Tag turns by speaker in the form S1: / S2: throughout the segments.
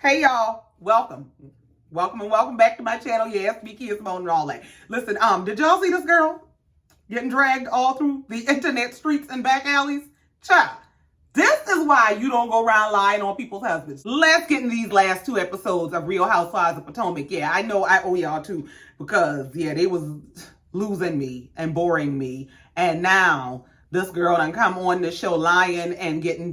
S1: Hey y'all, welcome and welcome back to my channel. Yes, me, KiaSimone, and all that. Listen, did y'all see this girl getting dragged all through the internet streets and back alleys? Child, this is why you don't go around lying on people's husbands. Let's get in these last two episodes of Real Housewives of Potomac. Yeah, I know I owe y'all too, because yeah, they was losing me and boring me, and now this girl done come on the show lying and getting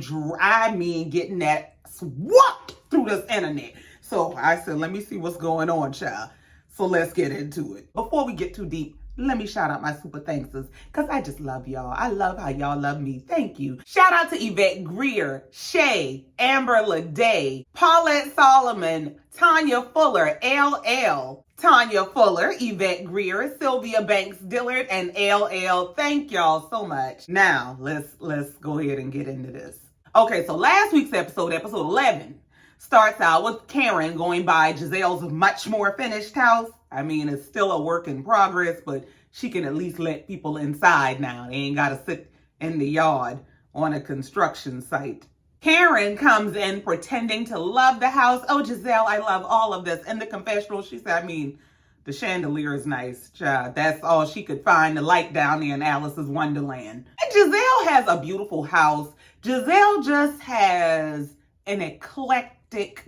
S1: that swapped through this internet. So I said, let me see what's going on, child. So let's get into it. Before we get too deep, let me shout out my super thanksters, because I just love y'all. I love how y'all love me. Thank you. Shout out to Yvette Greer, Shay, Amber Lede, Paulette Solomon, Tanya Fuller, LL, Tanya Fuller, Yvette Greer, Sylvia Banks Dillard, and LL. Thank y'all so much. Now, let's go ahead and get into this. Okay, so last week's episode 11, starts out with Karen going by Giselle's much more finished house. I mean, it's still a work in progress, but she can at least let people inside now. They ain't got to sit in the yard on a construction site. Karen comes in pretending to love the house. Oh, Giselle, I love all of this. In the confessional, she said, I mean, the chandelier is nice, child. That's all she could find to like down there in Alice's Wonderland. And Giselle has a beautiful house. Giselle just has an eclectic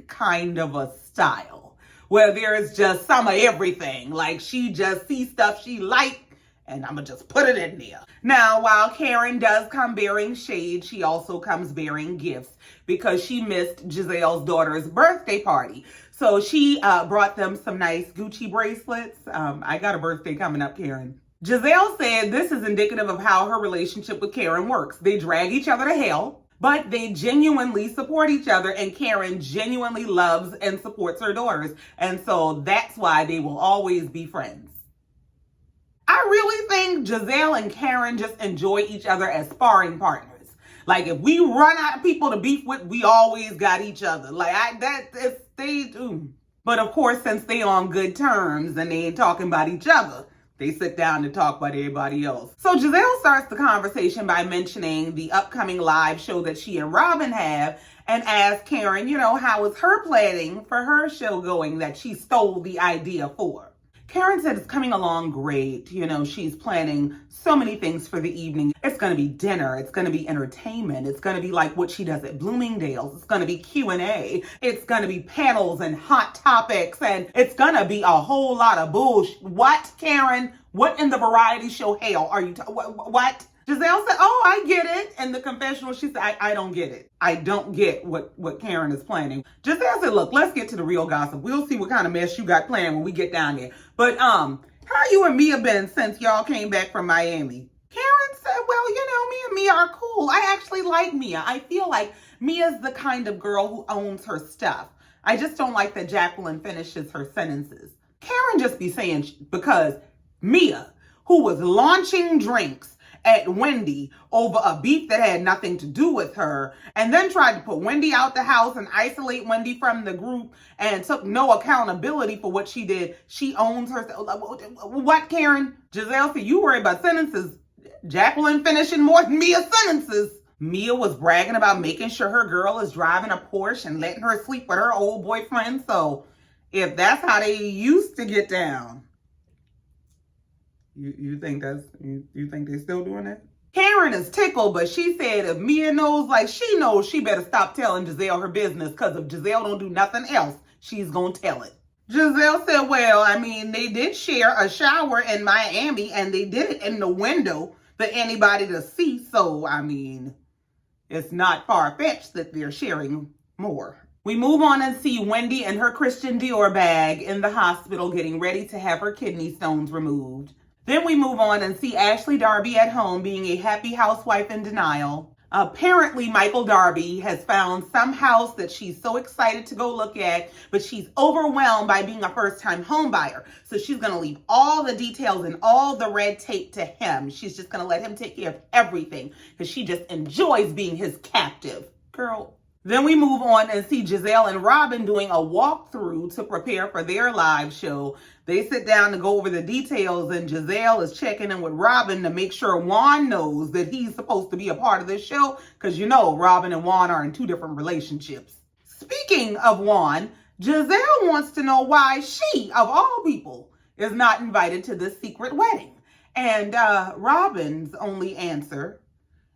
S1: kind of a style where there is just some of everything. Like, she just sees stuff she likes, and I'm going to just put it in there. Now, while Karen does come bearing shade, she also comes bearing gifts because she missed Giselle's daughter's birthday party. So she brought them some nice Gucci bracelets. I got a birthday coming up, Karen. Giselle said this is indicative of how her relationship with Karen works. They drag each other to hell, but they genuinely support each other, and Karen genuinely loves and supports her daughters. And so that's why they will always be friends. I really think Giselle and Karen just enjoy each other as sparring partners. Like, if we run out of people to beef with, we always got each other. Like, they do. But of course, since they on good terms and they ain't talking about each other, they sit down to talk about everybody else. So Giselle starts the conversation by mentioning the upcoming live show that she and Robin have, and asks Karen, how is her planning for her show going that she stole the idea for? Karen said it's coming along great. She's planning so many things for the evening. It's going to be dinner. It's going to be entertainment. It's going to be like what she does at Bloomingdale's. It's going to be Q&A. It's going to be panels and hot topics. And it's going to be a whole lot of bullshit. What, Karen? What in the variety show hell are you what? Giselle said, oh, I get it. In the confessional, she said, I don't get it. I don't get what Karen is planning. Giselle said, look, let's get to the real gossip. We'll see what kind of mess you got planned when we get down there. But how you and Mia been since y'all came back from Miami? Karen said, well, me and Mia are cool. I actually like Mia. I feel like Mia's the kind of girl who owns her stuff. I just don't like that Jacqueline finishes her sentences. Karen just be saying, because Mia, who was launching drinks at Wendy over a beef that had nothing to do with her, and then tried to put Wendy out the house and isolate Wendy from the group and took no accountability for what she did. She owns herself. What, Karen? Giselle said, you worry about sentences. Jacqueline finishing more than Mia's sentences. Mia was bragging about making sure her girl is driving a Porsche and letting her sleep with her old boyfriend. So if that's how they used to get down, You think they're still doing that? Karen is tickled, but she said if Mia knows like she knows, she better stop telling Giselle her business, because if Giselle don't do nothing else, she's gonna tell it. Giselle said, well, I mean, they did share a shower in Miami, and they did it in the window for anybody to see. So, I mean, it's not far-fetched that they're sharing more. We move on and see Wendy and her Christian Dior bag in the hospital getting ready to have her kidney stones removed. Then we move on and see Ashley Darby at home being a happy housewife in denial. Apparently, Michael Darby has found some house that she's so excited to go look at, but she's overwhelmed by being a first-time home buyer. So she's going to leave all the details and all the red tape to him. She's just going to let him take care of everything because she just enjoys being his captive. Girl. Then we move on and see Giselle and Robin doing a walkthrough to prepare for their live show. They sit down to go over the details, and Giselle is checking in with Robin to make sure Juan knows that he's supposed to be a part of this show, because Robin and Juan are in two different relationships. Speaking of Juan, Giselle wants to know why she, of all people, is not invited to this secret wedding. And Robin's only answer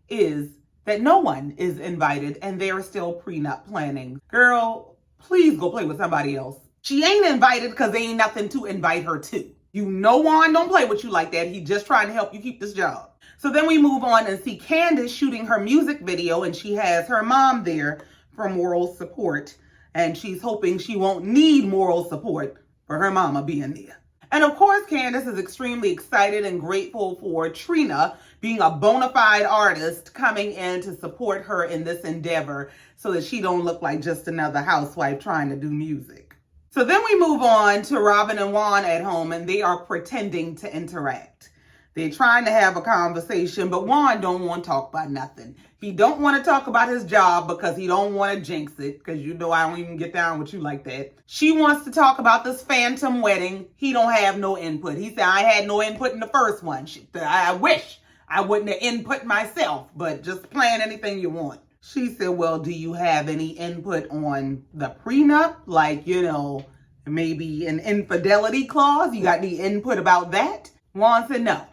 S1: is that no one is invited and they're still prenup planning. Girl, please go play with somebody else. She ain't invited because there ain't nothing to invite her to. You know Juan don't play with you like that. He's just trying to help you keep this job. So then we move on and see Candace shooting her music video, and she has her mom there for moral support. And she's hoping she won't need moral support for her mama being there. And of course, Candace is extremely excited and grateful for Trina being a bona fide artist coming in to support her in this endeavor so that she don't look like just another housewife trying to do music. So then we move on to Robin and Juan at home, and they are pretending to interact. They're trying to have a conversation, but Juan don't want to talk about nothing. He don't want to talk about his job because he don't want to jinx it, because you know I don't even get down with you like that. She wants to talk about this phantom wedding. He don't have no input. He said, I had no input in the first one. I wish I wouldn't have input myself, but just plan anything you want. She said, well, do you have any input on the prenup? Like, you know, maybe an infidelity clause? You got any input about that? Juan said no.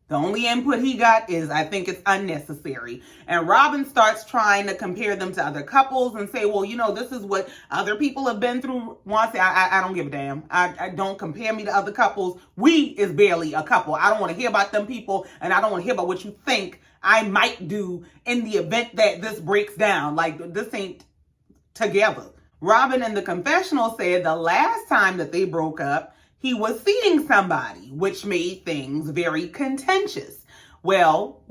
S1: The only input he got is, I think it's unnecessary. And Robin starts trying to compare them to other couples and say, well, you know, this is what other people have been through. Juan said, I don't give a damn. I don't compare me to other couples. We is barely a couple. I don't want to hear about them people, and I don't want to hear about what you think I might do in the event that this breaks down. Like, this ain't together. Robin in the confessional said the last time that they broke up, he was seeing somebody, which made things very contentious. Well,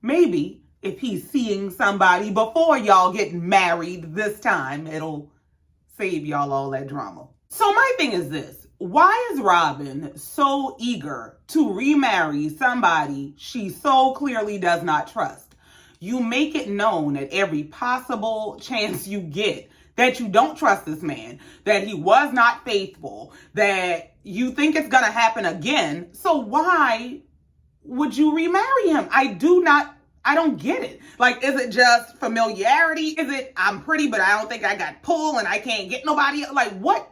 S1: maybe if he's seeing somebody before y'all get married this time, it'll save y'all all that drama. So my thing is this. Why is Robin so eager to remarry somebody she so clearly does not trust? You make it known at every possible chance you get that you don't trust this man, that he was not faithful, that you think it's gonna happen again. So why would you remarry him? I don't get it. Like, is it just familiarity? Is it, I'm pretty, but I don't think I got pull and I can't get nobody? Like, what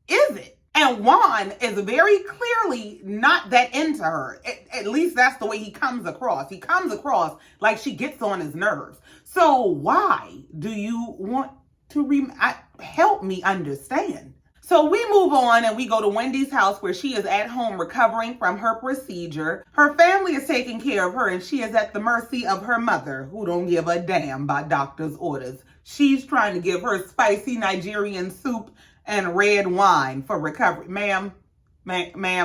S1: is it? And Juan is very clearly not that into her. At least that's the way he comes across. He comes across like she gets on his nerves. So why do you want to help me understand? So we move on and we go to Wendy's house where she is at home recovering from her procedure. Her family is taking care of her and she is at the mercy of her mother, who don't give a damn by doctor's orders. She's trying to give her spicy Nigerian soup and red wine for recovery. Ma'am,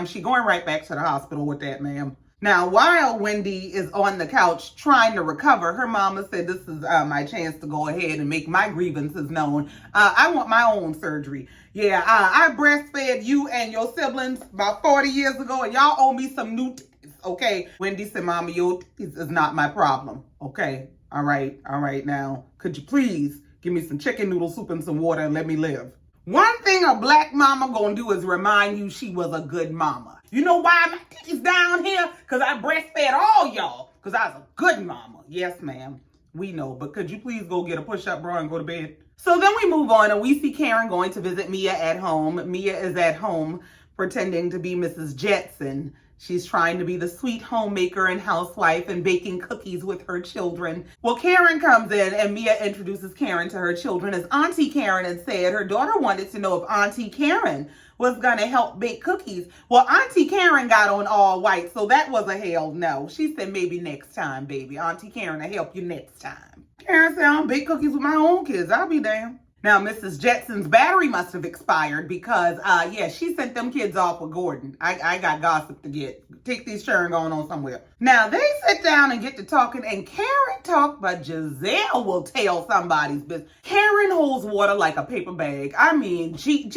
S1: she going right back to the hospital with that, ma'am. Now, while Wendy is on the couch trying to recover, her mama said, this is my chance to go ahead and make my grievances known. I want my own surgery. Yeah, I breastfed you and your siblings about 40 years ago, and y'all owe me some new teeth, okay? Wendy said, Mama, your teeth is not my problem, okay? All right, now, could you please give me some chicken noodle soup and some water and let me live? One thing a black mama gonna do is remind you she was a good mama. You know why my teeth down here? Because I breastfed all y'all. Because I was a good mama. Yes, ma'am. We know. But could you please go get a push-up bra and go to bed? So then we move on and we see Karen going to visit Mia at home. Mia is at home pretending to be Mrs. Jetson. She's trying to be the sweet homemaker and housewife and baking cookies with her children. Well, Karen comes in and Mia introduces Karen to her children as Auntie Karen and said her daughter wanted to know if Auntie Karen was going to help bake cookies. Well, Auntie Karen got on all white, so that was a hell no. She said maybe next time, baby. Auntie Karen will help you next time. Karen said, I don't bake cookies with my own kids. I'll be damned. Now, Mrs. Jetson's battery must have expired because, she sent them kids off with Gordon. I got gossip to get. Take these children going on somewhere. Now, they sit down and get to talking, and Karen talk, but Giselle will tell somebody's business. Karen holds water like a paper bag. I mean, she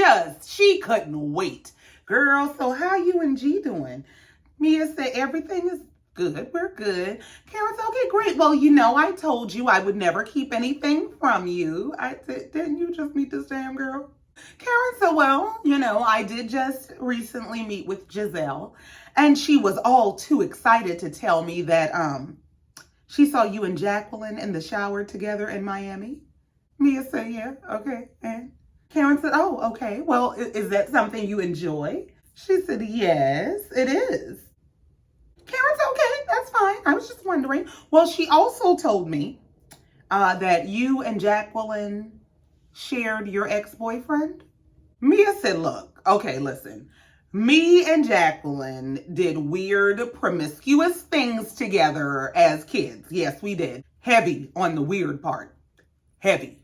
S1: couldn't wait. Girl, so how you and G doing? Mia said, everything is good. We're good. Karen said, okay, great. Well, you know, I told you I would never keep anything from you. I said, didn't you just meet this damn girl? Karen said, well, you know, I did just recently meet with Giselle, and she was all too excited to tell me that she saw you and Jacqueline in the shower together in Miami. Mia said, yeah, okay. And Karen said, oh, okay. Well, is that something you enjoy? She said, yes, it is. Karen said, okay, that's fine. I was just wondering. Well, she also told me that you and Jacqueline shared your ex-boyfriend. Mia said, look, okay, listen. Me and Jacqueline did weird, promiscuous things together as kids. Yes, we did. Heavy on the weird part. Heavy.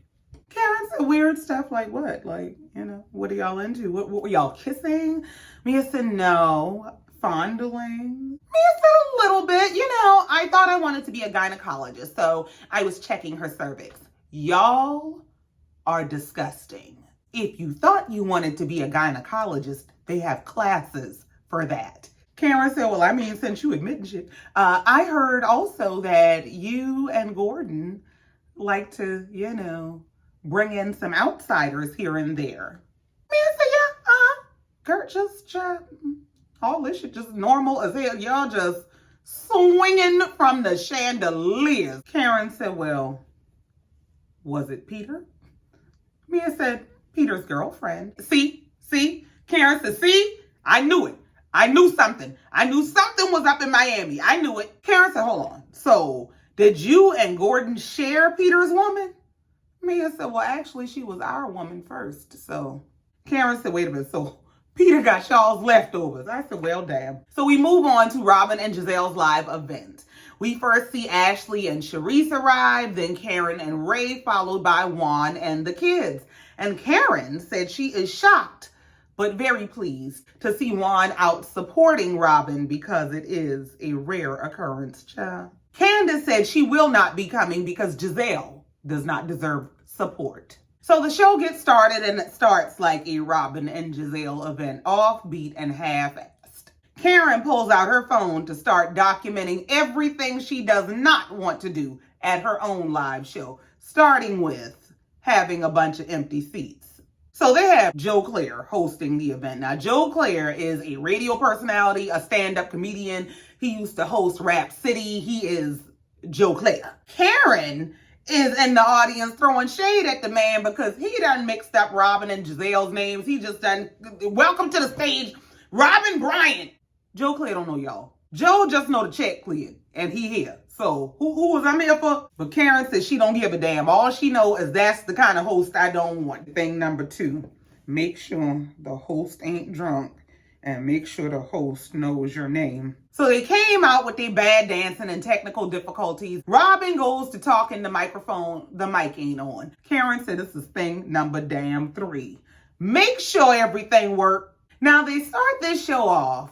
S1: Karen said, weird stuff like what? Like, what are y'all into? What were y'all kissing? Mia said, no. Fondling? Mia said, a little bit. I thought I wanted to be a gynecologist, so I was checking her cervix. Y'all are disgusting. If you thought you wanted to be a gynecologist, they have classes for that. Karen said, well, I mean, since you admitting shit, I heard also that you and Gordon like to, bring in some outsiders here and there. Mia said, yeah, Kurt, just all this shit just normal as hell. Y'all just swinging from the chandeliers. Karen said, well, was it Peter? Mia said, Peter's girlfriend. See? Karen said, see? I knew it. I knew something. I knew something was up in Miami. I knew it. Karen said, hold on. So, did you and Gordon share Peter's woman? Mia said, well, actually, she was our woman first. So, Karen said, wait a minute. So, Peter got Shaw's leftovers. I said, well, damn. So, we move on to Robin and Giselle's live event. We first see Ashley and Charisse arrive, then Karen and Ray, followed by Juan and the kids. And Karen said she is shocked, but very pleased to see Juan out supporting Robin because it is a rare occurrence, child. Candace said she will not be coming because Giselle does not deserve support. So the show gets started, and it starts like a Robin and Giselle event, offbeat and half-assed. Karen pulls out her phone to start documenting everything she does not want to do at her own live show, starting with having a bunch of empty seats. So they have Joe Claire hosting the event. Now, Joe Claire is a radio personality, a stand-up comedian. He used to host Rap City. He is Joe Claire. Karen is in the audience throwing shade at the man because he done mixed up Robin and Giselle's names. He just done, welcome to the stage, Robin Bryant. Joe Claire don't know y'all. Joe just know the check cleared, and he here. So, who was I here for? But Karen says she don't give a damn. All she know is that's the kind of host I don't want. Thing number 2, make sure the host ain't drunk and make sure the host knows your name. So they came out with their bad dancing and technical difficulties. Robin goes to talk in the microphone. The mic ain't on. Karen said this is thing number 3. Make sure everything works. Now they start this show off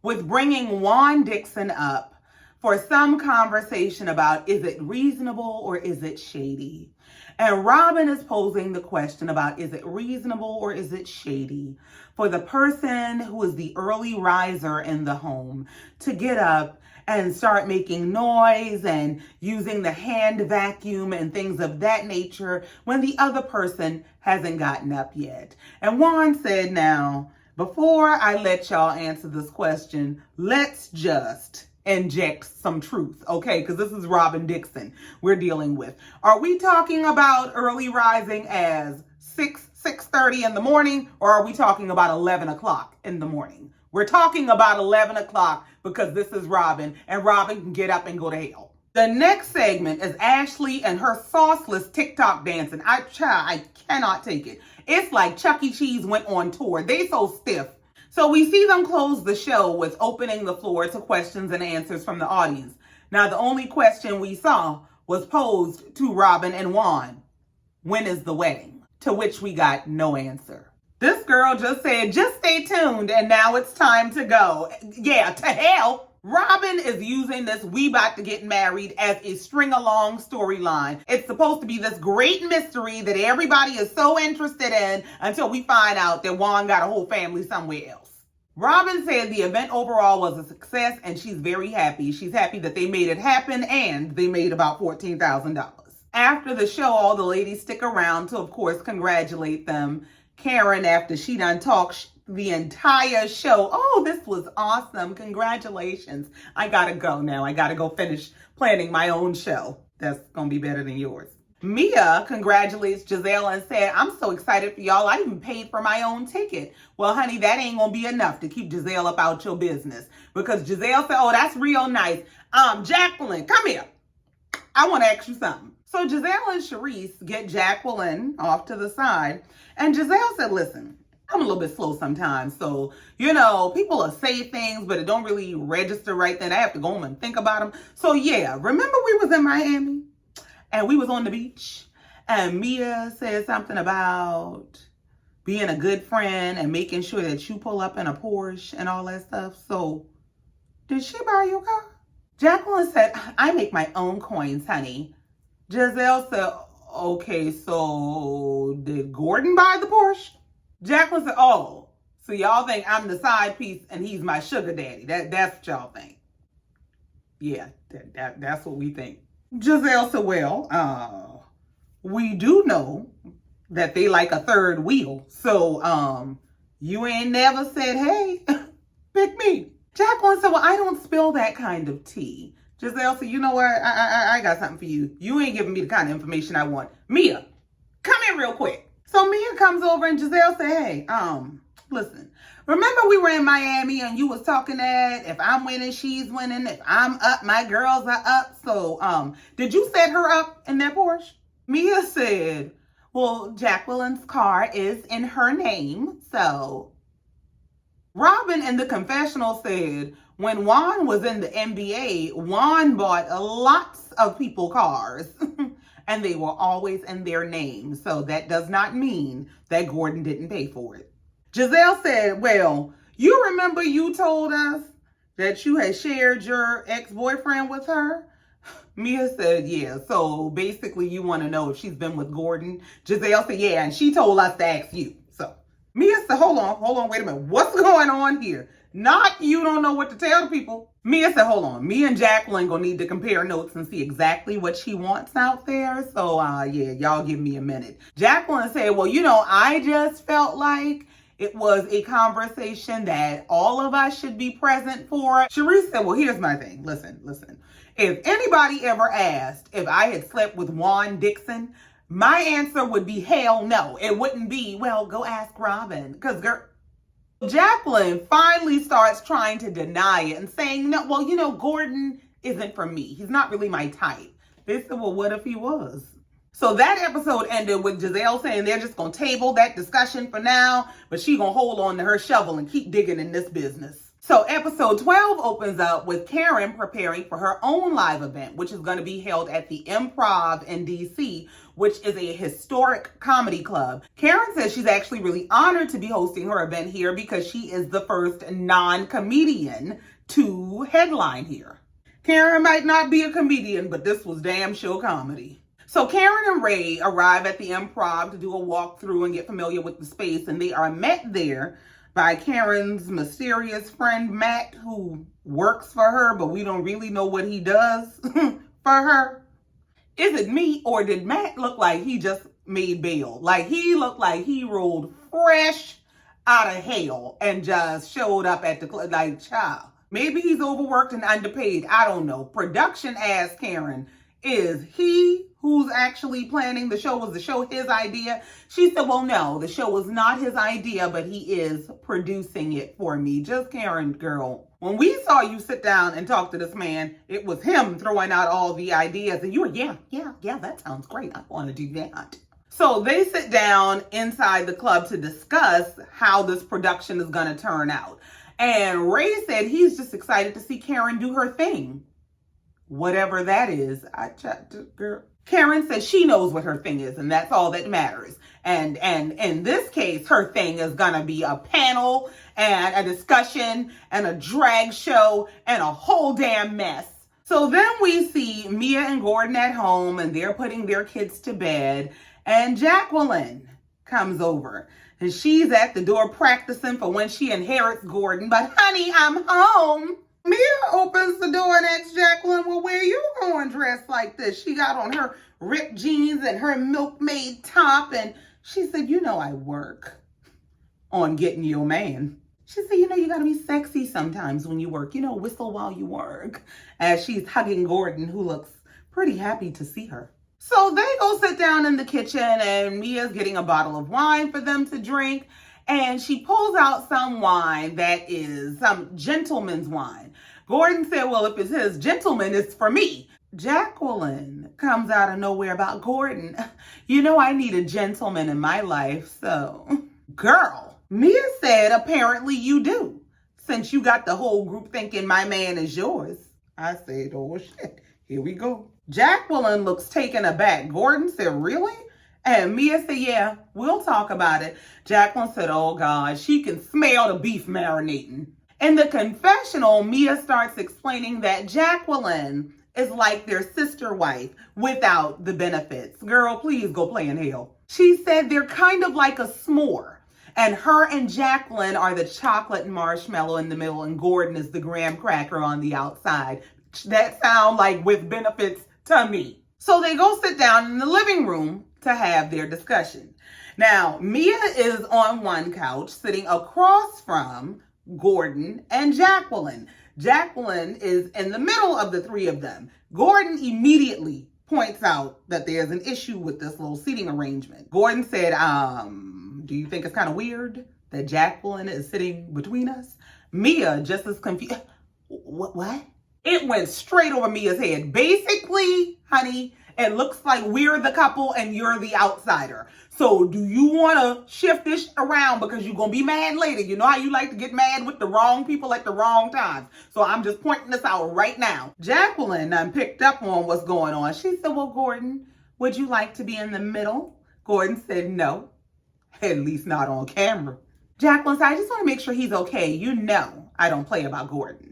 S1: with bringing Juan Dixon up for some conversation about, is it reasonable or is it shady? And Robin is posing the question about, is it reasonable or is it shady for the person who is the early riser in the home to get up and start making noise and using the hand vacuum and things of that nature when the other person hasn't gotten up yet? And Juan said, now, before I let y'all answer this question, let's just inject some truth, okay? Because this is Robin Dixon we're dealing with. Are we talking about early rising as 6:30 in the morning, or are we talking about 11 o'clock in the morning? We're talking about 11 o'clock because this is Robin, and Robin can get up and go to hell. The next segment is Ashley and her sauceless TikTok dancing. I cannot take it. It's like Chuck E. Cheese went on tour. They so stiff. So we see them close the show with opening the floor to questions and answers from the audience. Now, the only question we saw was posed to Robin and Juan. When is the wedding? To which we got no answer. This girl just said, just stay tuned, and now it's time to go. Yeah, to hell. Robin is using this "we about to get married" as a string-along storyline. It's supposed to be this great mystery that everybody is so interested in until we find out that Juan got a whole family somewhere else. Robin said the event overall was a success and she's very happy. She's happy that they made it happen and they made about $14,000. After the show, all the ladies stick around to, of course, congratulate them. Karen, after she done talked the entire show, oh, this was awesome. Congratulations. I gotta go now. I gotta go finish planning my own show. That's gonna be better than yours. Mia congratulates Giselle and said, I'm so excited for y'all. I even paid for my own ticket. Well, honey, that ain't gonna be enough to keep Giselle up out your business. Because Giselle said, oh, that's real nice. Jacqueline, come here. I want to ask you something. So Giselle and Sharice get Jacqueline off to the side. And Giselle said, listen, I'm a little bit slow sometimes. So, people will say things, but it don't really register right then. I have to go home and think about them. So yeah, remember we was in Miami? And we was on the beach, and Mia said something about being a good friend and making sure that you pull up in a Porsche and all that stuff. So, did she buy your car? Jacqueline said, I make my own coins, honey. Giselle said, okay, so did Gordon buy the Porsche? Jacqueline said, oh, so y'all think I'm the side piece and he's my sugar daddy. That's what y'all think. Yeah, that's what we think. Giselle said, well, we do know that they like a third wheel. So, you ain't never said, hey, pick me. Jacqueline said, well, I don't spill that kind of tea. Giselle said, you know what? I got something for you. You ain't giving me the kind of information I want. Mia, come here real quick. So Mia comes over and Giselle said, hey, listen, remember we were in Miami and you was talking that if I'm winning, she's winning. If I'm up, my girls are up. So, did you set her up in that Porsche? Mia said, well, Jacqueline's car is in her name. So Robin in the confessional said, when Juan was in the NBA, Juan bought lots of people cars. And they were always in their name. So that does not mean that Gordon didn't pay for it. Giselle said, well, you remember you told us that you had shared your ex-boyfriend with her? Mia said, yeah. So basically you want to know if she's been with Gordon. Giselle said, yeah, and she told us to ask you. So Mia said, hold on, wait a minute. What's going on here? Not you don't know what to tell the people. Mia said, hold on. Me and Jacqueline gonna need to compare notes and see exactly what she wants out there. So, yeah, y'all give me a minute. Jacqueline said, well, I just felt like it was a conversation that all of us should be present for. Sharice said, well, here's my thing. Listen. If anybody ever asked if I had slept with Juan Dixon, my answer would be hell no. It wouldn't be, well, go ask Robin. Because, girl, Jacqueline finally starts trying to deny it and saying, no, well, Gordon isn't for me. He's not really my type. They said, well, what if he was? So that episode ended with Giselle saying they're just going to table that discussion for now, but she going to hold on to her shovel and keep digging in this business. So episode 12 opens up with Karen preparing for her own live event, which is going to be held at the Improv in DC, which is a historic comedy club. Karen says she's actually really honored to be hosting her event here because she is the first non-comedian to headline here. Karen might not be a comedian, but this was damn sure comedy. So Karen and Ray arrive at the Improv to do a walkthrough and get familiar with the space, and they are met there by Karen's mysterious friend, Matt, who works for her, but we don't really know what he does for her. Is it me, or did Matt look like he just made bail? Like, he looked like he rolled fresh out of hell and just showed up at the club. Like, child, maybe he's overworked and underpaid. I don't know. Production asked Karen, is he who's actually planning the show? Was the show his idea? She said, well, no, the show was not his idea, but he is producing it for me. Just Karen, girl. When we saw you sit down and talk to this man, it was him throwing out all the ideas. And you were, yeah, that sounds great. I want to do that. So they sit down inside the club to discuss how this production is going to turn out. And Ray said he's just excited to see Karen do her thing. Whatever that is, girl. Karen says she knows what her thing is, and that's all that matters. And in this case, her thing is gonna be a panel and a discussion and a drag show and a whole damn mess. So then we see Mia and Gordon at home, and they're putting their kids to bed, and Jacqueline comes over. And she's at the door practicing for when she inherits Gordon. But honey, I'm home. Mia opens the door and asks Jacqueline, well, where you going dressed like this? She got on her ripped jeans and her milkmaid top. And she said, I work on getting you a man. She said, you got to be sexy sometimes when you work. Whistle while you work. As she's hugging Gordon, who looks pretty happy to see her. So they go sit down in the kitchen and Mia's getting a bottle of wine for them to drink. And she pulls out some wine that is some gentleman's wine. Gordon said, well, if it's his gentleman, it's for me. Jacqueline comes out of nowhere about Gordon. You know, I need a gentleman in my life, so. Girl, Mia said apparently you do, since you got the whole group thinking my man is yours. I said, oh shit, here we go. Jacqueline looks taken aback. Gordon said, really? And Mia said, yeah, we'll talk about it. Jacqueline said, oh God, she can smell the beef marinating. In the confessional, Mia starts explaining that Jacqueline is like their sister wife without the benefits. Girl, please go play in hell. She said they're kind of like a s'more. And her and Jacqueline are the chocolate and marshmallow in the middle, and Gordon is the graham cracker on the outside. That sound like with benefits to me. So they go sit down in the living room to have their discussion. Now, Mia is on one couch sitting across from Gordon and Jacqueline. Jacqueline is in the middle of the three of them. Gordon immediately points out that there's an issue with this little seating arrangement. Gordon said, do you think it's kind of weird that Jacqueline is sitting between us? Mia just as confused. What? It went straight over Mia's head. Basically, honey, it looks like we're the couple and you're the outsider. So do you want to shift this around because you're going to be mad later? You know how you like to get mad with the wrong people at the wrong times. So I'm just pointing this out right now. Jacqueline picked up on what's going on. She said, well, Gordon, would you like to be in the middle? Gordon said, no, at least not on camera. Jacqueline said, I just want to make sure he's okay. You know I don't play about Gordon.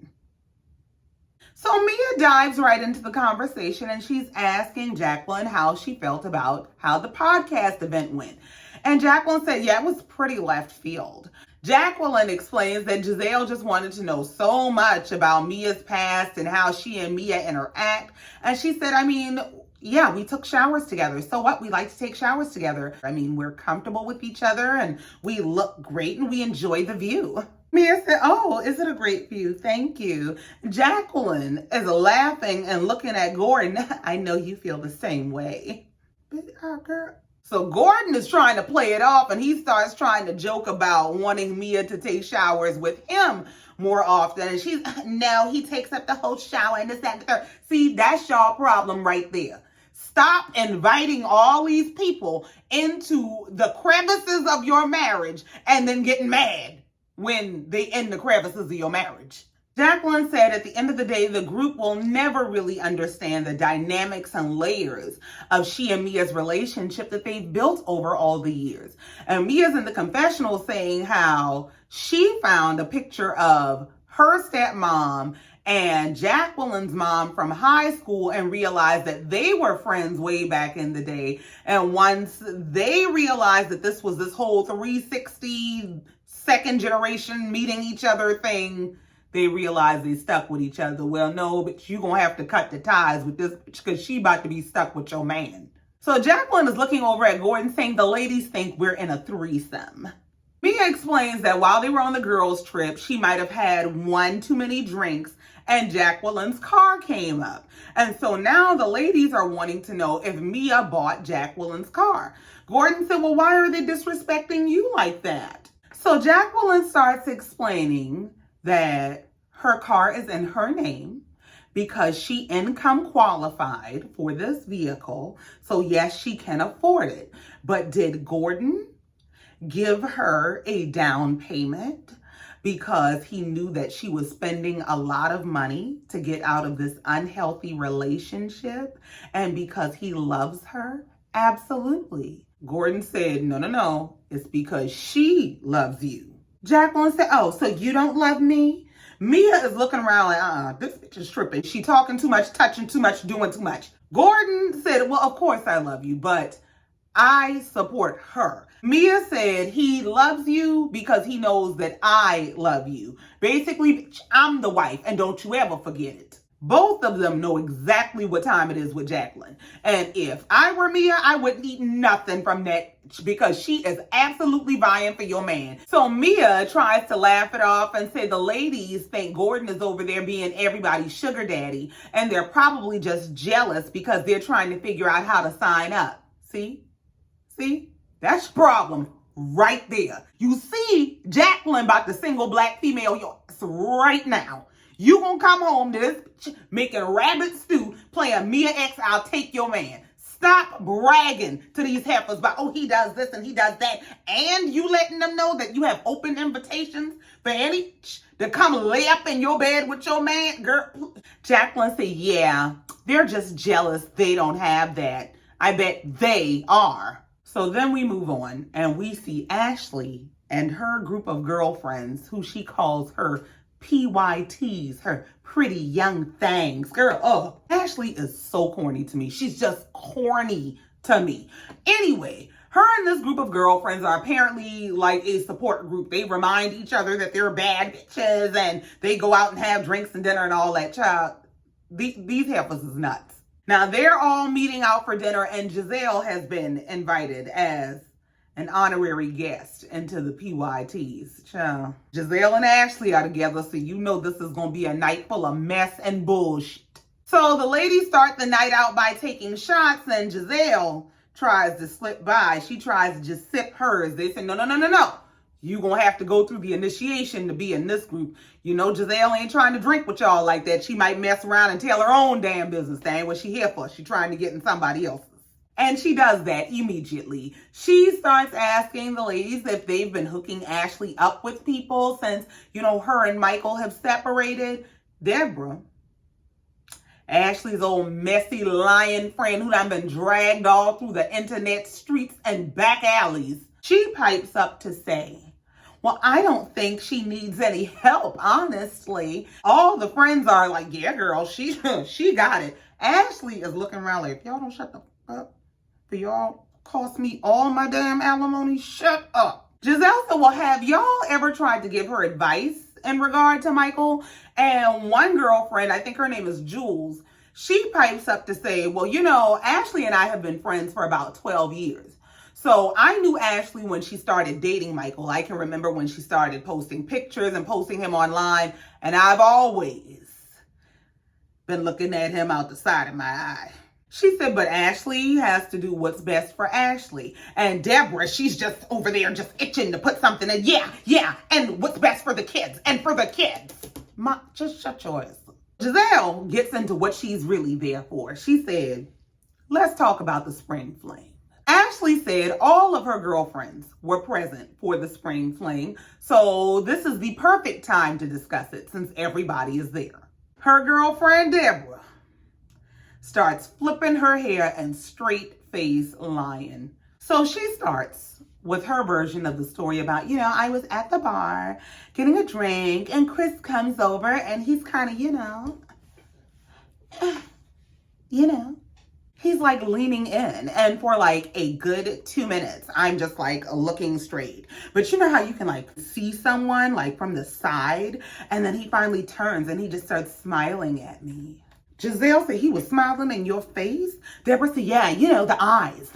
S1: So Mia dives right into the conversation and she's asking Jacqueline how she felt about how the podcast event went. And Jacqueline said, yeah, it was pretty left field. Jacqueline explains that Giselle just wanted to know so much about Mia's past and how she and Mia interact. And she said, I mean, yeah, we took showers together. So what? We like to take showers together. I mean, we're comfortable with each other and we look great and we enjoy the view. Mia said, oh, is it a great view? Thank you. Jacqueline is laughing and looking at Gordon. I know you feel the same way. Girl. So Gordon is trying to play it off and he starts trying to joke about wanting Mia to take showers with him more often. And she's, no, he takes up the whole shower and this, that, and the third. See, that's y'all problem right there. Stop inviting all these people into the crevices of your marriage and then getting mad when they end the crevices of your marriage. Jacqueline said at the end of the day, the group will never really understand the dynamics and layers of she and Mia's relationship that they've built over all the years. And Mia's in the confessional saying how she found a picture of her stepmom and Jacqueline's mom from high school and realized that they were friends way back in the day. And once they realized that this was this whole 360 second generation meeting each other thing, they realized they stuck with each other. Well, no, but you're going to have to cut the ties with this because she about to be stuck with your man. So Jacqueline is looking over at Gordon saying the ladies think we're in a threesome. Mia explains that while they were on the girls' trip, she might have had one too many drinks and Jacqueline's car came up. And so now the ladies are wanting to know if Mia bought Jacqueline's car. Gordon said, well, why are they disrespecting you like that? So Jacqueline starts explaining that her car is in her name because she income qualified for this vehicle. So yes, she can afford it. But did Gordon give her a down payment because he knew that she was spending a lot of money to get out of this unhealthy relationship and because he loves her? Absolutely. Gordon said, no, it's because she loves you. Jacqueline said, oh, so you don't love me? Mia is looking around like, this bitch is tripping. She talking too much, touching too much, doing too much. Gordon said, well, of course I love you, but I support her. Mia said he loves you because he knows that I love you. Basically, bitch, I'm the wife and don't you ever forget it. Both of them know exactly what time it is with Jacqueline. And if I were Mia, I wouldn't eat nothing from that because she is absolutely vying for your man. So Mia tries to laugh it off and say the ladies think Gordon is over there being everybody's sugar daddy. And they're probably just jealous because they're trying to figure out how to sign up. See? See? That's your problem right there. You see Jacqueline about to single black female your ass right now. You gonna come home to this bitch making rabbit stew, playing Mia X, I'll take your man. Stop bragging to these heifers about, oh, he does this and he does that. And you letting them know that you have open invitations for any to come lay up in your bed with your man. Girl, Jacqueline said, yeah, they're just jealous they don't have that. I bet they are. So then we move on and we see Ashley and her group of girlfriends who she calls her PYTs, her pretty young things. Girl, oh, Ashley is so corny to me. She's just corny to me. Anyway, her and this group of girlfriends are apparently like a support group. They remind each other that they're bad bitches and they go out and have drinks and dinner and all that. Child, these heifers is nuts. Now, they're all meeting out for dinner and Giselle has been invited as an honorary guest into the PYTs. Child. Giselle and Ashley are together, so you know this is going to be a night full of mess and bullshit. So the ladies start the night out by taking shots, and Giselle tries to slip by. She tries to just sip hers. They say, no. You going to have to go through the initiation to be in this group. You know, Giselle ain't trying to drink with y'all like that. She might mess around and tell her own damn business. That ain't what she here for. She trying to get in somebody else's. And she does that immediately. She starts asking the ladies if they've been hooking Ashley up with people since, you know, her and Michael have separated. Deborah, Ashley's old messy lying friend who done been dragged all through the internet streets and back alleys, she pipes up to say, well, I don't think she needs any help, honestly. All the friends are like, yeah, girl, she got it. Ashley is looking around like, if y'all don't shut the fuck up, for y'all cost me all my damn alimony, shut up. Giselle said, well, have y'all ever tried to give her advice in regard to Michael? And one girlfriend, I think her name is Jules, she pipes up to say, well, you know, Ashley and I have been friends for about 12 years. So I knew Ashley when she started dating Michael. I can remember when she started posting pictures and posting him online. And I've always been looking at him out the side of my eye. She said, but Ashley has to do what's best for Ashley. And Deborah, she's just over there just itching to put something in. Yeah. And what's best for the kids and for the kids. Just shut your ass up. Giselle gets into what she's really there for. She said, let's talk about the spring fling. Ashley said all of her girlfriends were present for the spring fling, so this is the perfect time to discuss it since everybody is there. Her girlfriend, Deborah, starts flipping her hair and straight face lying. So she starts with her version of the story about, you know, I was at the bar getting a drink and Chris comes over and he's kind of, he's like leaning in, and for like a good 2 minutes, I'm just like looking straight. But you know how you can like see someone like from the side, and then he finally turns and he just starts smiling at me. Giselle said he was smiling in your face. Deborah said, yeah, you know, the eyes.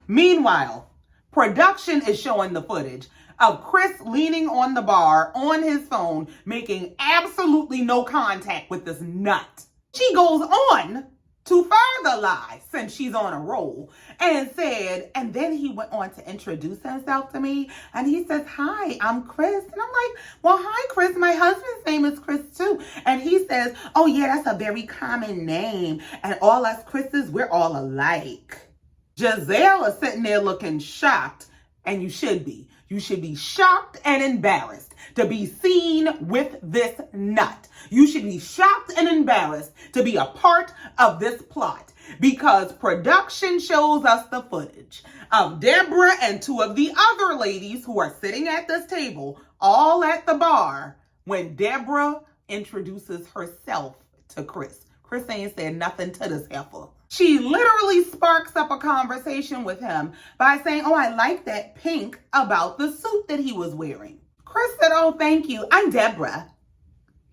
S1: Meanwhile, production is showing the footage of Chris leaning on the bar on his phone, making absolutely no contact with this nut. She goes on to further lie, since she's on a roll, and said, and then he went on to introduce himself to me, and he says, hi, I'm Chris. And I'm like, well, hi, Chris. My husband's name is Chris, too. And he says, oh, yeah, that's a very common name, and all us Chris's, we're all alike. Giselle is sitting there looking shocked, and you should be. You should be shocked and embarrassed to be seen with this nut. You should be shocked and embarrassed to be a part of this plot, because production shows us the footage of Deborah and two of the other ladies who are sitting at this table, all at the bar, when Deborah introduces herself to Chris. Chris ain't said nothing to this heifer. She literally sparks up a conversation with him by saying, oh, I like that pink about the suit that he was wearing. Chris said, oh, thank you. I'm Deborah.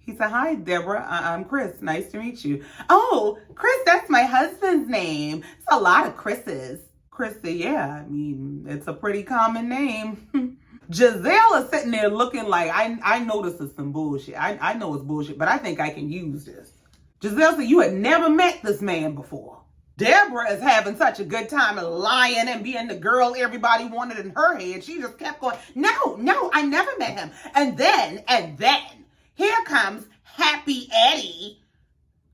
S1: He said, hi, Deborah. I'm Chris. Nice to meet you. Oh, Chris, that's my husband's name. It's a lot of Chris's. Chris said, yeah, I mean, it's a pretty common name. Giselle is sitting there looking like, I know this is some bullshit. I know it's bullshit, but I think I can use this. Giselle said, you had never met this man before. Deborah is having such a good time and lying and being the girl everybody wanted in her head. She just kept going, no, I never met him. And then, here comes Happy Eddie.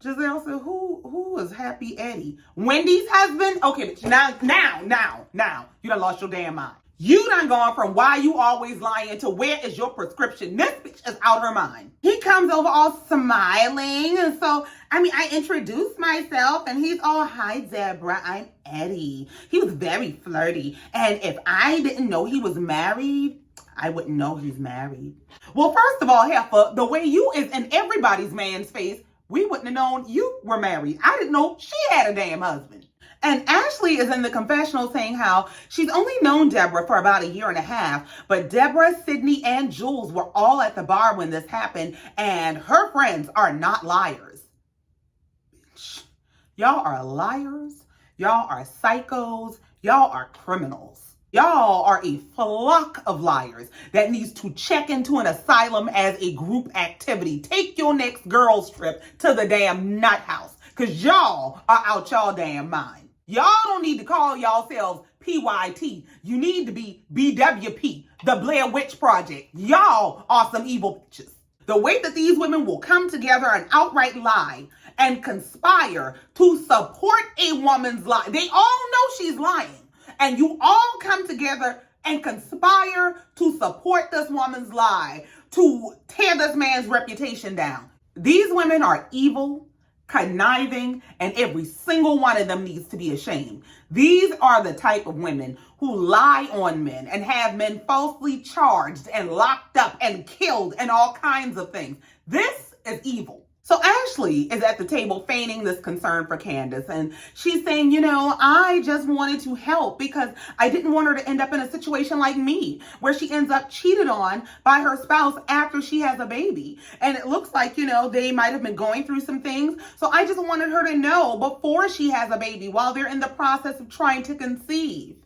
S1: Giselle said, who is Happy Eddie? Wendy's husband? Okay, but now, you done lost your damn mind. You done gone from why you always lying to where is your prescription. This bitch is out of her mind. He comes over all smiling. And so, I introduced myself and he's all, hi, Deborah, I'm Eddie. He was very flirty. And if I didn't know he was married, I wouldn't know he's married. Well, first of all, Heifer, the way you is in everybody's man's face, we wouldn't have known you were married. I didn't know she had a damn husband. And Ashley is in the confessional saying how she's only known Deborah for about 1.5 years, but Deborah, Sydney, and Jules were all at the bar when this happened, and her friends are not liars. Y'all are liars. Y'all are psychos. Y'all are criminals. Y'all are a flock of liars that needs to check into an asylum as a group activity. Take your next girls trip to the damn nut house, because y'all are out y'all damn mind. Y'all don't need to call yourselves PYT. You need to be BWP, the Blair Witch Project. Y'all are some evil bitches. The way that these women will come together and outright lie and conspire to support a woman's lie. They all know she's lying. And you all come together and conspire to support this woman's lie, to tear this man's reputation down. These women are evil, conniving, and every single one of them needs to be ashamed. These are the type of women who lie on men and have men falsely charged and locked up and killed and all kinds of things. This is evil. So Ashley is at the table feigning this concern for Candace, and she's saying, I just wanted to help because I didn't want her to end up in a situation like me, where she ends up cheated on by her spouse after she has a baby. And it looks like, they might have been going through some things. So I just wanted her to know before she has a baby, while they're in the process of trying to conceive.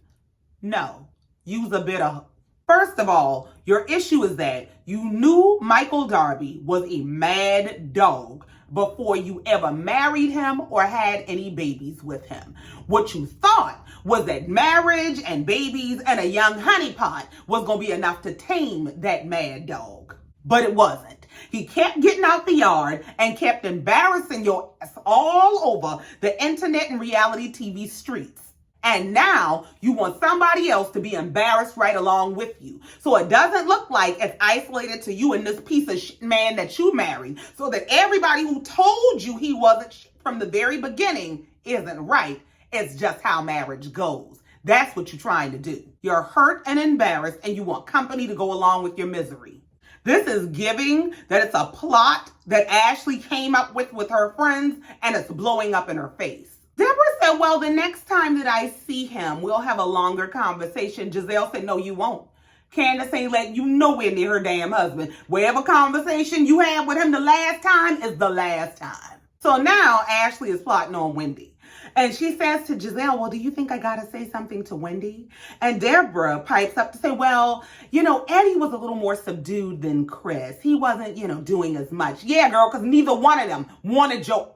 S1: No, use a bit of... First of all, your issue is that you knew Michael Darby was a mad dog before you ever married him or had any babies with him. What you thought was that marriage and babies and a young honeypot was going to be enough to tame that mad dog. But it wasn't. He kept getting out the yard and kept embarrassing your ass all over the internet and reality TV streets. And now you want somebody else to be embarrassed right along with you. So it doesn't look like it's isolated to you and this piece of shit man that you married. So that everybody who told you he wasn't shit from the very beginning isn't right. It's just how marriage goes. That's what you're trying to do. You're hurt and embarrassed and you want company to go along with your misery. This is giving that it's a plot that Ashley came up with her friends and it's blowing up in her face. Deborah said, well, the next time that I see him, we'll have a longer conversation. Giselle said, no, you won't. Candace ain't letting you nowhere near her damn husband. Whatever conversation you had with him the last time is the last time. So now Ashley is plotting on Wendy. And she says to Giselle, well, do you think I got to say something to Wendy? And Deborah pipes up to say, well, Eddie was a little more subdued than Chris. He wasn't, doing as much. Yeah, girl, because neither one of them wanted your...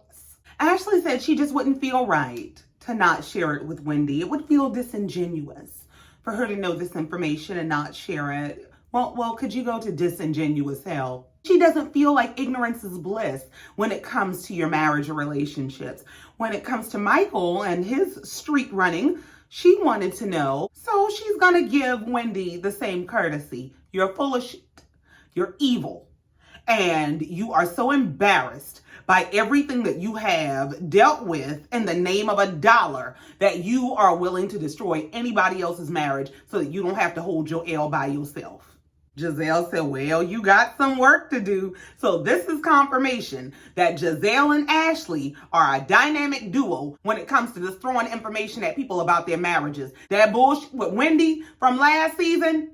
S1: Ashley said she just wouldn't feel right to not share it with Wendy. It would feel disingenuous for her to know this information and not share it. Well, could you go to disingenuous hell? She doesn't feel like ignorance is bliss when it comes to your marriage or relationships. When it comes to Michael and his street running, she wanted to know. So she's going to give Wendy the same courtesy. You're full of shit. You're evil. And you are so embarrassed by everything that you have dealt with in the name of $1 that you are willing to destroy anybody else's marriage so that you don't have to hold your L by yourself. Giselle said, well, you got some work to do. So this is confirmation that Giselle and Ashley are a dynamic duo when it comes to just throwing information at people about their marriages. That bullshit with Wendy from last season,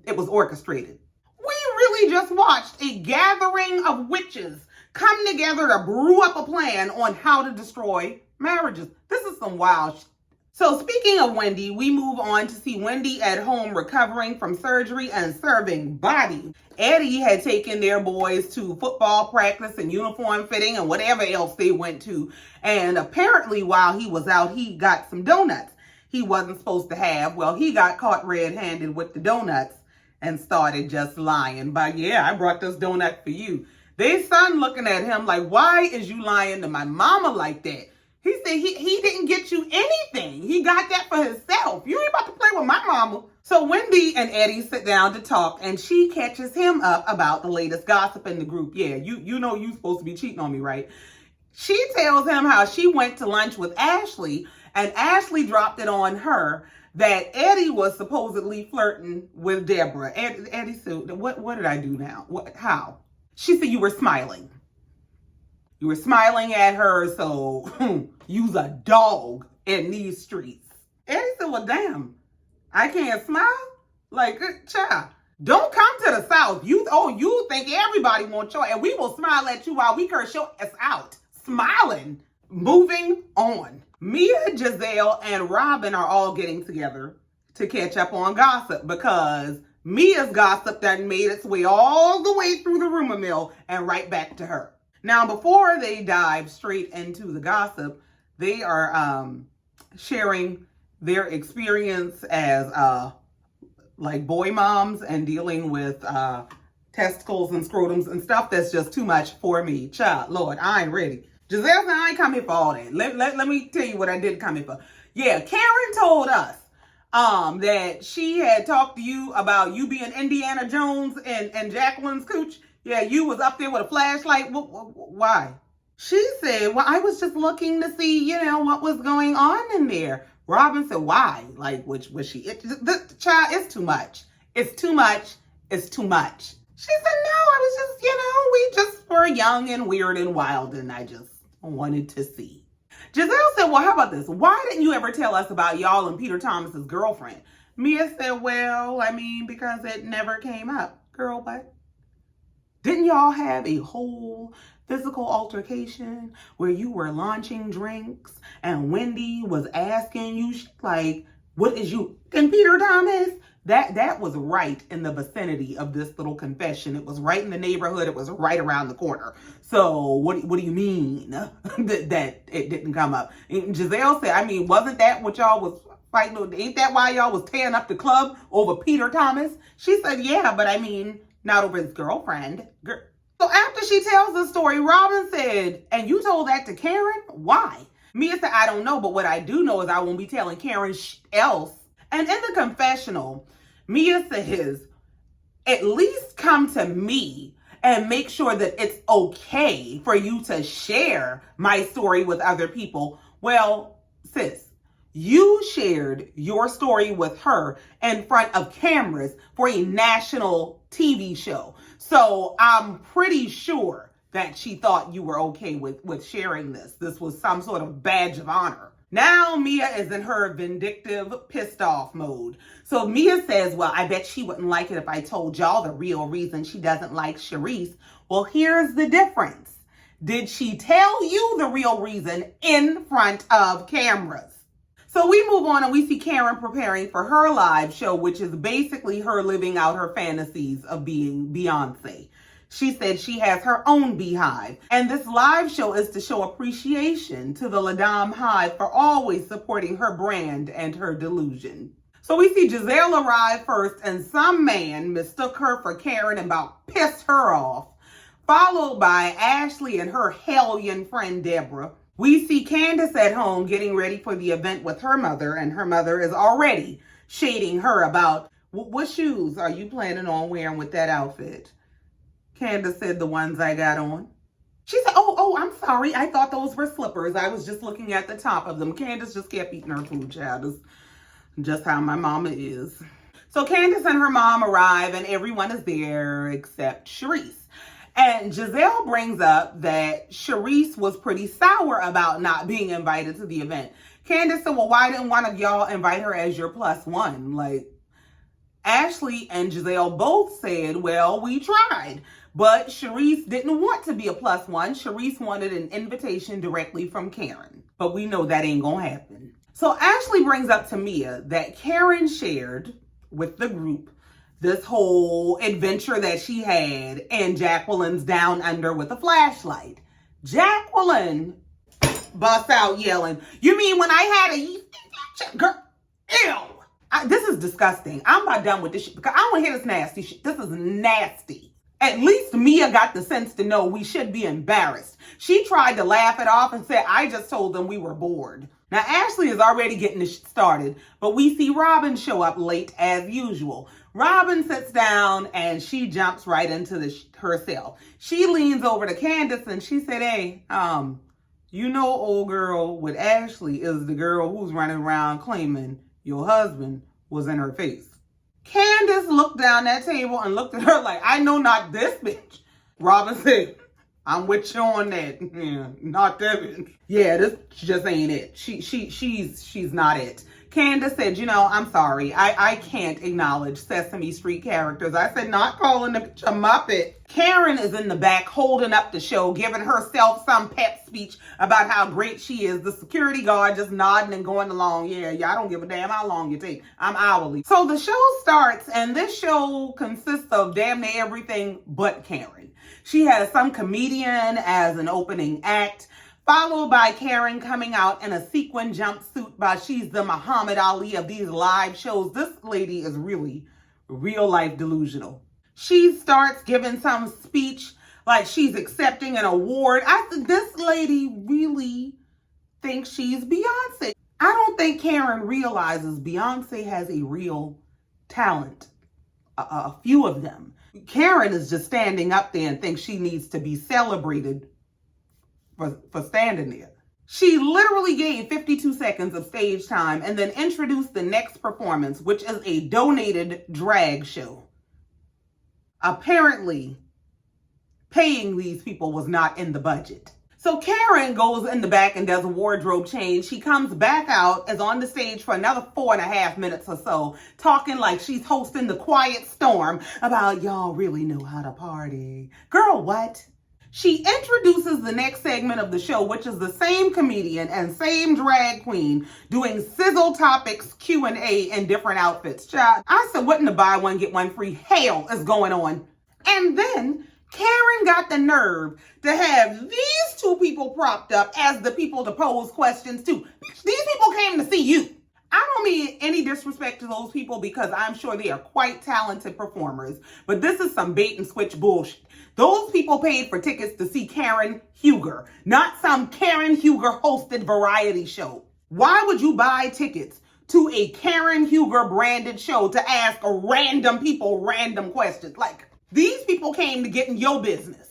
S1: it was orchestrated. We really Wendy just watched a gathering of witches come together to brew up a plan on how to destroy marriages. This is some wild shit. So speaking of Wendy, we move on to see Wendy at home recovering from surgery and serving body. Eddie had taken their boys to football practice and uniform fitting and whatever else they went to. And apparently while he was out, he got some donuts he wasn't supposed to have. Well, he got caught red-handed with the donuts and started just lying. But yeah, I brought this donut for you. Their son looking at him like, why is you lying to my mama like that? He said he didn't get you anything. He got that for himself. You ain't about to play with my mama. So Wendy and Eddie sit down to talk, and she catches him up about the latest gossip in the group. Yeah, you know you supposed to be cheating on me, right? She tells him how she went to lunch with Ashley, and Ashley dropped it on her that Eddie was supposedly flirting with Deborah. Eddie said, what did I do now? How? She said, you were smiling. You were smiling at her, so you's a dog in these streets. Eddie said, well, damn, I can't smile? Like, child, don't come to the South. You think everybody wants your, and we will smile at you while we curse your ass out. Smiling. Moving on. Mia, Giselle, and Robin are all getting together to catch up on gossip because Mia's gossip done made its way all the way through the rumor mill and right back to her. Now, before they dive straight into the gossip, they are sharing their experience as like boy moms and dealing with testicles and scrotums and stuff that's just too much for me. Child, Lord, I ain't ready. Giselle said, I ain't come here for all that. Let me tell you what I did come here for. Yeah, Karen told us that she had talked to you about you being Indiana Jones and Jacqueline's cooch. Yeah, you was up there with a flashlight. Why? She said, well, I was just looking to see, what was going on in there. Robin said, why? Like, was she? The child, it's too much. It's too much. It's too much. She said, no, I was just, we just were young and weird and wild, and I just wanted to see. Giselle said, well, how about this? Why didn't you ever tell us about y'all and Peter Thomas's girlfriend? Mia said, well, because it never came up. Girl, what? Didn't y'all have a whole physical altercation where you were launching drinks and Wendy was asking you, like, what is you? And Peter Thomas? That was right in the vicinity of this little confession. It was right in the neighborhood. It was right around the corner. So what do you mean that it didn't come up? And Giselle said, wasn't that what y'all was fighting over? Ain't that why y'all was tearing up the club over Peter Thomas? She said, yeah, but not over his girlfriend. So after she tells the story, Robin said, and you told that to Karen? Why? Mia said, I don't know, but what I do know is I won't be telling Karen else. And in the confessional, Mia says, at least come to me and make sure that it's okay for you to share my story with other people. Well, sis, you shared your story with her in front of cameras for a national TV show. So I'm pretty sure that she thought you were okay with sharing this. This was some sort of badge of honor. Now Mia is in her vindictive, pissed off mode. So Mia says, well, I bet she wouldn't like it if I told y'all the real reason she doesn't like Charisse. Well, here's the difference. Did she tell you the real reason in front of cameras? So we move on and we see Karen preparing for her live show, which is basically her living out her fantasies of being Beyonce. She said she has her own beehive. And this live show is to show appreciation to the Ladam Hive for always supporting her brand and her delusion. So we see Giselle arrive first and some man mistook her for Karen and about pissed her off, followed by Ashley and her hellion friend Deborah. We see Candace at home getting ready for the event with her mother, and her mother is already shading her about, what shoes are you planning on wearing with that outfit? Candace said, the ones I got on. She said, oh, I'm sorry. I thought those were slippers. I was just looking at the top of them. Candace just kept eating her food, child. It's just how my mama is. So Candace and her mom arrive and everyone is there except Charisse. And Giselle brings up that Charisse was pretty sour about not being invited to the event. Candace said, well, why didn't one of y'all invite her as your plus one? Like, Ashley and Giselle both said, well, we tried. But Sharice didn't want to be a plus one. Sharice wanted an invitation directly from Karen. But we know that ain't gonna happen. So Ashley brings up to Mia that Karen shared with the group this whole adventure that she had in Jacqueline's Down Under with a flashlight. Jacqueline busts out yelling, you mean when I had a girl? Ew. This is disgusting. I'm about done with this shit because I don't want to hear this nasty shit. This is nasty. At least Mia got the sense to know we should be embarrassed. She tried to laugh it off and said, I just told them we were bored. Now, Ashley is already getting this shit started, but we see Robin show up late as usual. Robin sits down and she jumps right into herself. She leans over to Candace and she said, hey, you know, old girl with Ashley is the girl who's running around claiming your husband was in her face. Candace looked down that table and looked at her like, I know not this bitch. Robin said, I'm with you on that. Yeah, not that bitch. Yeah, this just ain't it. She's not it. Candace said, you know, I'm sorry. I can't acknowledge Sesame Street characters. I said, not calling the bitch a Muppet. Karen is in the back holding up the show, giving herself some pep speech about how great she is. The security guard just nodding and going along. Yeah, I don't give a damn how long you take. I'm hourly. So the show starts, and this show consists of damn near everything but Karen. She has some comedian as an opening act, followed by Karen coming out in a sequin jumpsuit by she's the Muhammad Ali of these live shows. This lady is really real life delusional. She starts giving some speech like she's accepting an award. I think this lady really thinks she's Beyonce. I don't think Karen realizes Beyonce has a real talent, a few of them. Karen is just standing up there and thinks she needs to be celebrated for standing there. She literally gave 52 seconds of stage time and then introduced the next performance, which is a donated drag show. Apparently, paying these people was not in the budget. So Karen goes in the back and does a wardrobe change. She comes back out, is on the stage for another 4.5 minutes or so, talking like she's hosting the Quiet Storm about y'all really know how to party. Girl, what? She introduces the next segment of the show, which is the same comedian and same drag queen doing Sizzle Topics Q&A in different outfits. Child, I said, what in the buy one, get one free hell is going on? And then Karen got the nerve to have these two people propped up as the people to pose questions to. These people came to see you. I don't mean any disrespect to those people because I'm sure they are quite talented performers, but this is some bait and switch bullshit. Those people paid for tickets to see Karen Huger, not some Karen Huger hosted variety show. Why would you buy tickets to a Karen Huger branded show to ask random people random questions? Like, these people came to get in your business.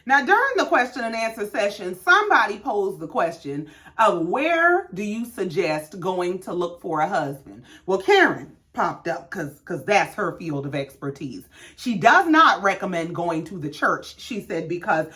S1: Now, during the question and answer session, somebody posed the question of where do you suggest going to look for a husband? Well, Karen popped up because that's her field of expertise. She does not recommend going to the church, she said, because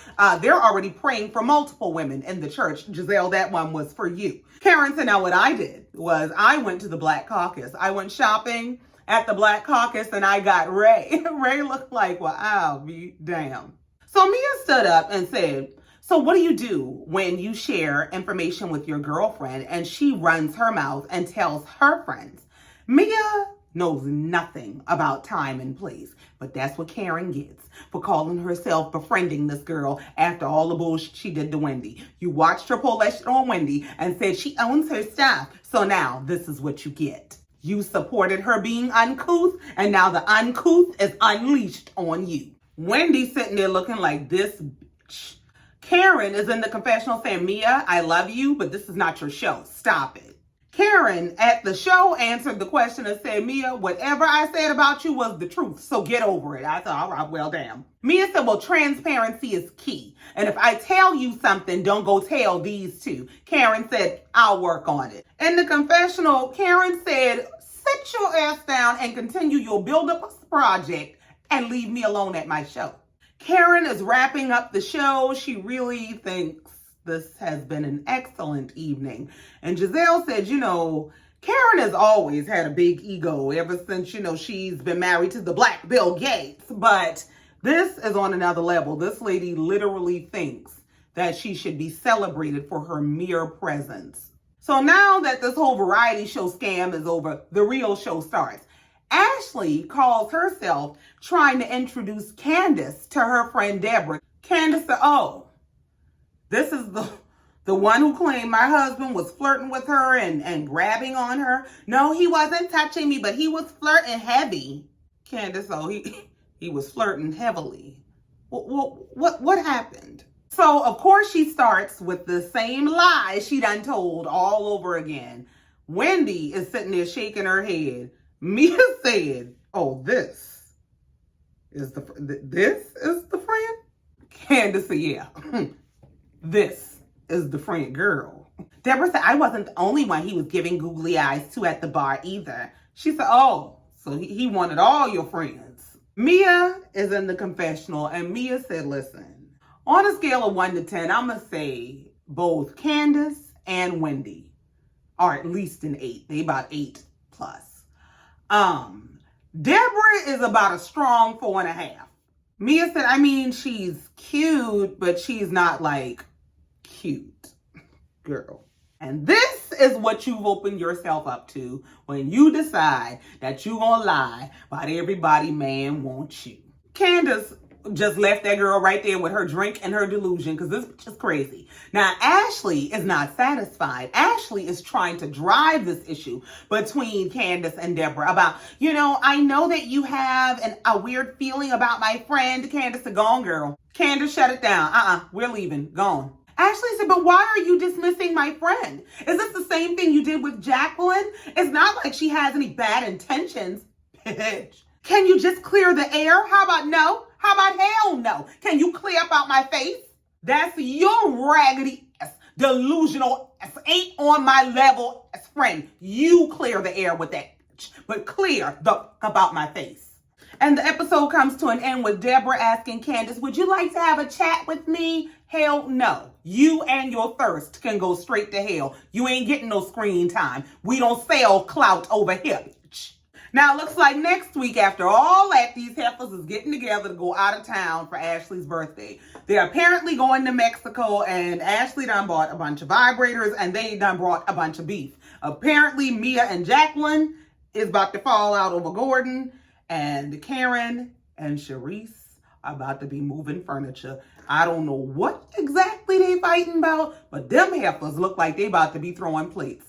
S1: they're already praying for multiple women in the church. Giselle, that one was for you. Karen said, now what I did was I went to the Black Caucus. I went shopping at the Black Caucus and I got Ray. Ray looked like, well, I'll be damned. So Mia stood up and said, so what do you do when you share information with your girlfriend and she runs her mouth and tells her friends? Mia knows nothing about time and place, but that's what Karen gets for calling herself befriending this girl after all the bullshit she did to Wendy. You watched her pull that shit on Wendy and said she owns her stuff. So now this is what you get. You supported her being uncouth, and now the uncouth is unleashed on you. Wendy's sitting there looking like this bitch. Karen is in the confessional saying, Mia, I love you, but this is not your show. Stop it. Karen at the show answered the question and said, Mia, whatever I said about you was the truth, so get over it. I thought, all right, well, damn. Mia said, well, transparency is key. And if I tell you something, don't go tell these two. Karen said, I'll work on it. In the confessional, Karen said, sit your ass down and continue your build-up project and leave me alone at my show. Karen is wrapping up the show. She really thinks this has been an excellent evening. And Giselle said, you know, Karen has always had a big ego ever since, she's been married to the Black Bill Gates. But this is on another level. This lady literally thinks that she should be celebrated for her mere presence. So now that this whole variety show scam is over, the real show starts. Ashley calls herself trying to introduce Candace to her friend Deborah. Candace said, oh, this is the one who claimed my husband was flirting with her and grabbing on her. No, he wasn't touching me, but he was flirting heavy. Candace, oh, he was flirting heavily. What happened? So, of course, she starts with the same lie she done told all over again. Wendy is sitting there shaking her head. Mia said, oh, this is the friend? Candace said, yeah, this is the friend, girl. Deborah said, I wasn't the only one he was giving googly eyes to at the bar either. She said, oh, so he wanted all your friends. Mia is in the confessional, and Mia said, listen, on a scale of 1 to 10, I'm going to say both Candace and Wendy are at least an 8. They about 8 plus. Deborah is about a strong 4.5. Mia said, I mean, she's cute, but she's not like cute, girl. And this is what you've opened yourself up to when you decide that you're gonna lie about everybody man wants you. Candace just left that girl right there with her drink and her delusion, because this bitch is crazy. Now, Ashley is not satisfied. Ashley is trying to drive this issue between Candace and Deborah about, I know that you have a weird feeling about my friend. Candace said, gone, girl. Candace, shut it down. We're leaving. Gone. Ashley said, but why are you dismissing my friend? Is this the same thing you did with Jacqueline? It's not like she has any bad intentions. Bitch. Can you just clear the air? How about no? How about hell no? Can you clear up out my face? That's your raggedy ass, delusional ass, ain't on my level as friend. You clear the air with that bitch, but clear the about my face. And the episode comes to an end with Deborah asking Candace, would you like to have a chat with me? Hell no. You and your thirst can go straight to hell. You ain't getting no screen time. We don't sell clout over here, bitch. Now, it looks like next week, after all that, these heifers is getting together to go out of town for Ashley's birthday. They're apparently going to Mexico, and Ashley done bought a bunch of vibrators, and they done brought a bunch of beef. Apparently, Mia and Jacqueline is about to fall out over Gordon, and Karen and Sharice are about to be moving furniture. I don't know what exactly they fighting about, but them heifers look like they about to be throwing plates.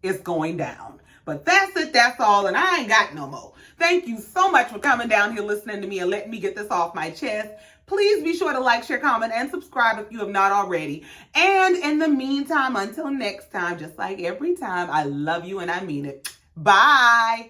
S1: It's going down. But that's it, that's all, and I ain't got no more. Thank you so much for coming down here listening to me and letting me get this off my chest. Please be sure to like, share, comment, and subscribe if you have not already. And in the meantime, until next time, just like every time, I love you and I mean it. Bye.